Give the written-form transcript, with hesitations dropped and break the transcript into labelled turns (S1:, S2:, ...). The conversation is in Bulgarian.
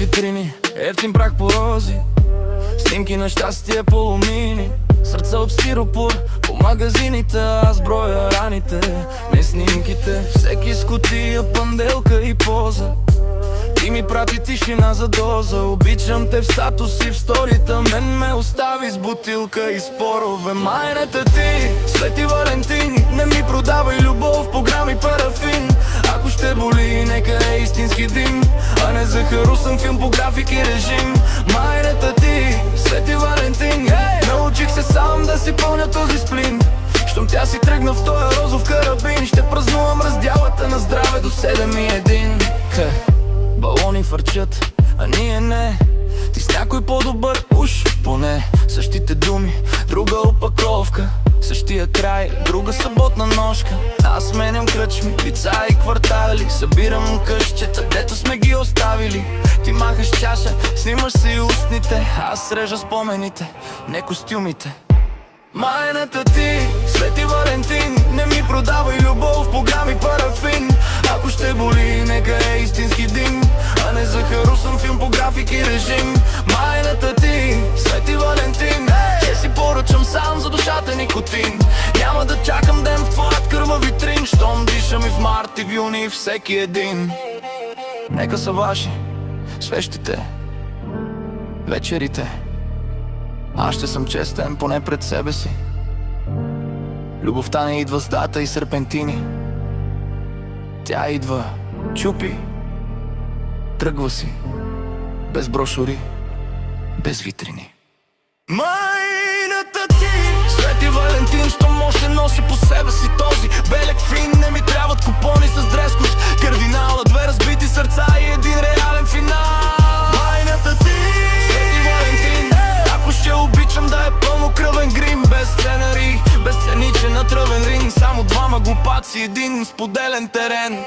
S1: витрини, ефтин прах по рози, снимки на щастие по лумини, сърца от стиропор по магазините, аз броя раните, не снимките. Всеки с кутия, панделка и поза. Ти ми прати тишина за доза. Обичам те в статус и в сторита. Мен ме остави с бутилка и спорове. Майната ти, Свети Валентин, не ми продавай любов по грам и парафин. Ако ще боли, нека е истински дим, а не захарусен филм по график и режим. Майната ти, Свети Валентин, научих се сам да си пълня този сплин. Щом тя си тръгна в този розов карабин, ще празнувам раздялата на здраве до 7:01. Балони фърчат, а ние не. Ти с някой по-добър уж поне. Същите думи, друга опаковка, същия край, друга съботна нощка. Аз сменям кръчми, лица и квартали, събирам къщета, дето сме ги оставили. Ти махаш чаша, снимаш си устните, аз режа спомените, не костюмите. Майната ти, Свети Валентин, не ми продавай любов по грам и парафин. Ако ще боли, нека е истински дим, а не захарусен филм по график и режим. Майната ти, Свети Валентин, ще си поръчам сам за душата никотин. Няма да чакам ден в твоят кърва витрин, щом дишам и в март и в юни всеки един. Нека са ваши свещите, вечерите. Аз ще съм честен поне пред себе си. Любовта не идва с дата и серпентини. Тя идва, чупи, тръгва си, без брошури, без витрини. Майната ти, Свети Валентин, що може носи по себе си този белек фин. Не ми трябват купони с дрескоч, кардинала, две разбити сърца и един реален финал. Майната ти, Свети Валентин, ако ще обичам да е пълнокръвен грим, без сценарий, без сценичен на тръвен ринг, само двама глупаци, един споделен терен.